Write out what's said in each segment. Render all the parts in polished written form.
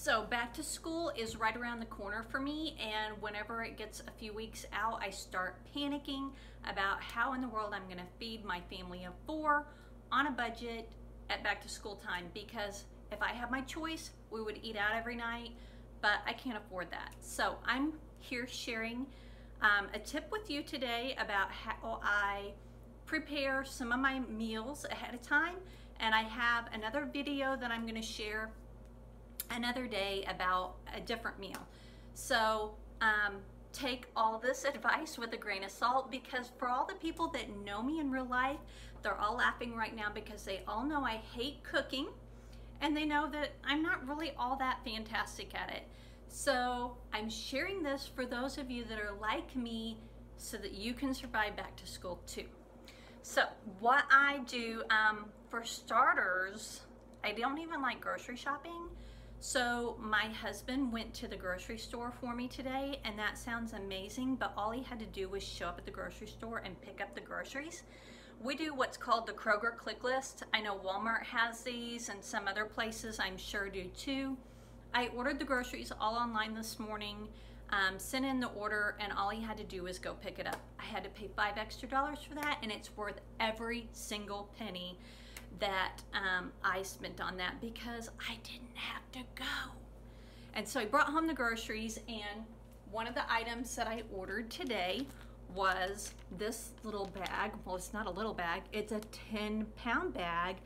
So back to school is right around the corner for me, and whenever it gets a few weeks out, I start panicking about how in the world I'm gonna feed my family of 4 on a budget at back to school time, because if I had my choice, we would eat out every night, but I can't afford that. So I'm here sharing a tip with you today about how I prepare some of my meals ahead of time, and I have another video that I'm gonna share another day about a different meal. So take all this advice with a grain of salt, because for all the people that know me in real life, they're all laughing right now because they all know I hate cooking, and they know that I'm not really all that fantastic at it. So I'm sharing this for those of you that are like me so that you can survive back to school too. So what I do, for starters, I don't even like grocery shopping. So my husband went to the grocery store for me today, and that sounds amazing, but all he had to do was show up at the grocery store and pick up the groceries. We do what's called the Kroger Click List. I know Walmart has these, and some other places I'm sure do too. I ordered the groceries all online this morning, sent in the order, and all he had to do was go pick it up. I had to pay $5 extra for that, and it's worth every single penny that I spent on that, because I didn't have to go. And so he brought home the groceries, and one of the items that I ordered today was this little bag. Well, it's not a little bag, it's a 10-pound bag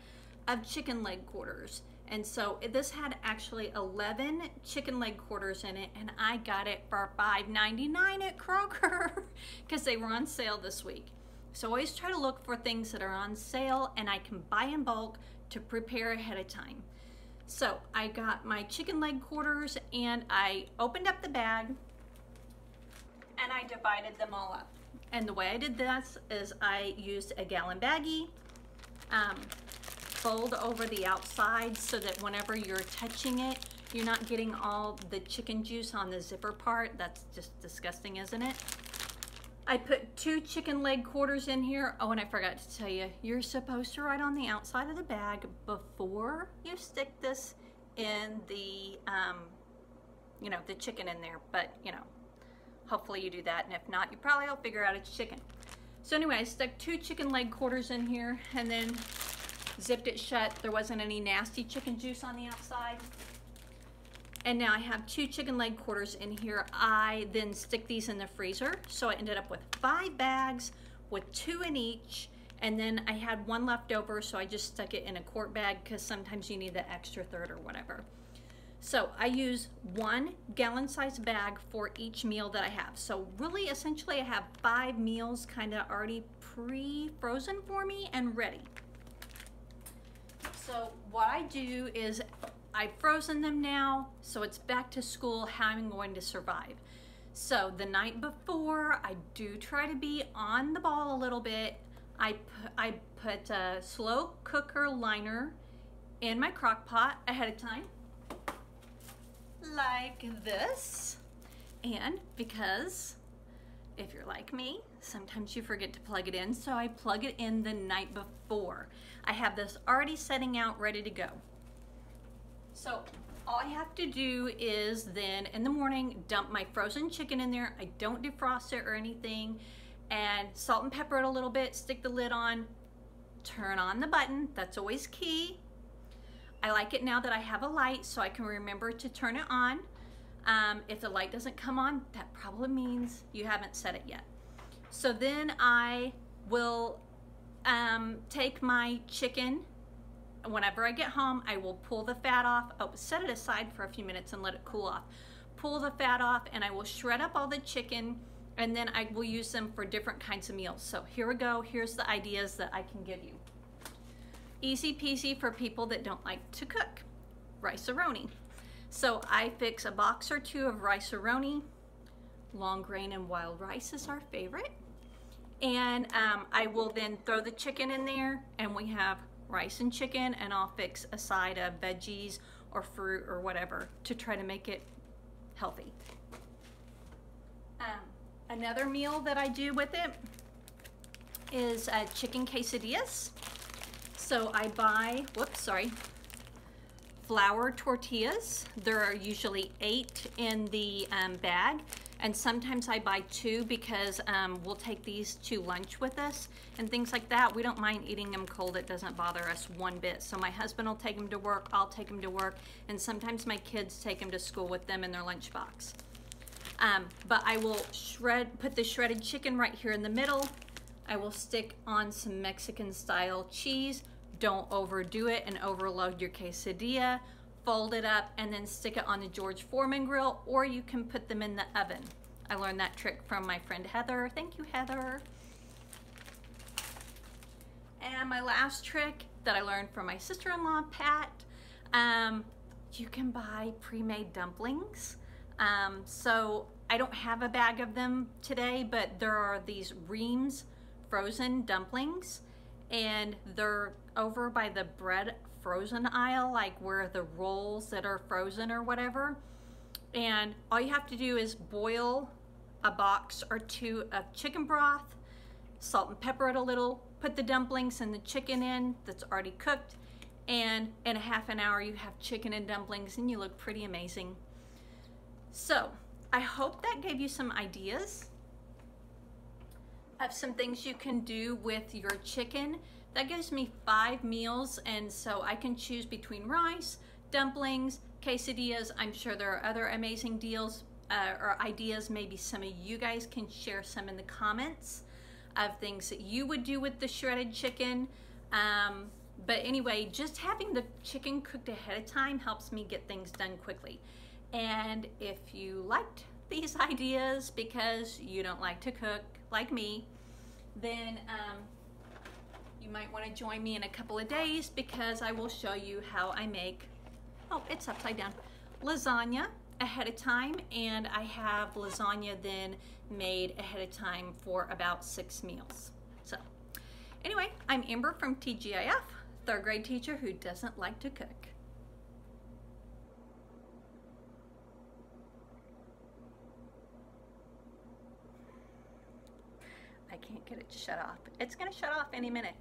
of chicken leg quarters. And so this had actually 11 chicken leg quarters in it, and I got it for $5.99 at Kroger because they were on sale this week. So always try to look for things that are on sale and I can buy in bulk to prepare ahead of time. So I got my chicken leg quarters, and I opened up the bag and I divided them all up. And the way I did this is I used a gallon baggie, fold over the outside so that whenever you're touching it, you're not getting all the chicken juice on the zipper part. That's just disgusting, isn't it? I put 2 chicken leg quarters in here. Oh, and I forgot to tell you, you're supposed to write on the outside of the bag before you stick this in the, you know, the chicken in there. But, you know, hopefully you do that. And if not, you probably will figure out it's chicken. So anyway, I stuck 2 chicken leg quarters in here and then zipped it shut. There wasn't any nasty chicken juice on the outside. And now I have 2 chicken leg quarters in here. I then stick these in the freezer. So I ended up with 5 bags with 2 in each. And then I had 1 left over, so I just stuck it in a quart bag because sometimes you need the extra third or whatever. So I use 1 gallon-sized bag for each meal that I have. So really, essentially, I have 5 meals kind of already pre-frozen for me and ready. So what I do is I've frozen them now, so it's back to school, how I'm going to survive. So the night before, I do try to be on the ball a little bit. I put a slow cooker liner in my crock pot ahead of time, like this. And because if you're like me, sometimes you forget to plug it in, so I plug it in the night before. I have this already setting out, ready to go. So all I have to do is then in the morning dump my frozen chicken in there. I don't defrost it or anything, and salt and pepper it a little bit, stick the lid on, turn on the button. That's always key. I like it now that I have a light so I can remember to turn it on. If the light doesn't come on, that probably means you haven't set it yet. So then I will take my chicken. Whenever I get home, I will pull the fat off. Oh, set it aside for a few minutes and let it cool off. Pull the fat off, and I will shred up all the chicken, and then I will use them for different kinds of meals. So here we go. Here's the ideas that I can give you. Easy peasy for people that don't like to cook. Rice-a-roni. So I fix a box or 2 of rice-a-roni. Long grain and wild rice is our favorite. And I will then throw the chicken in there, and we have rice and chicken, and I'll fix a side of veggies or fruit or whatever to try to make it healthy. Another meal that I do with it is chicken quesadillas. So I buy, flour tortillas. There are usually 8 in the bag, and sometimes I buy 2 because we'll take these to lunch with us and things like that. We don't mind eating them cold. It doesn't bother us one bit. So my husband will take them to work, I'll take them to work, and sometimes my kids take them to school with them in their lunchbox. But I will put the shredded chicken right here in the middle. I will stick on some Mexican style cheese. Don't overdo it and overload your quesadilla. Fold it up and then stick it on the George Foreman grill, or you can put them in the oven. I learned that trick from my friend Heather. Thank you, Heather. And my last trick that I learned from my sister-in-law, Pat, you can buy pre-made dumplings. So I don't have a bag of them today, but there are these Reams frozen dumplings, and they're over by the bread frozen aisle, like where the rolls that are frozen or whatever. And all you have to do is boil a box or 2 of chicken broth, salt and pepper it a little, put the dumplings and the chicken in that's already cooked, and in a half an hour you have chicken and dumplings and you look pretty amazing. So I hope that gave you some ideas of some things you can do with your chicken. That gives me 5 meals, and so I can choose between rice, dumplings, quesadillas. I'm sure there are other amazing deals or ideas. Maybe some of you guys can share some in the comments of things that you would do with the shredded chicken. But anyway, just having the chicken cooked ahead of time helps me get things done quickly. And if you liked these ideas because you don't like to cook like me, then you might want to join me in a couple of days, because I will show you how I make, oh, it's upside down, lasagna ahead of time. And I have lasagna then made ahead of time for about 6 meals. So anyway, I'm Amber from TGIF, 3rd grade teacher who doesn't like to cook. I can't get it to shut off. It's gonna shut off any minute.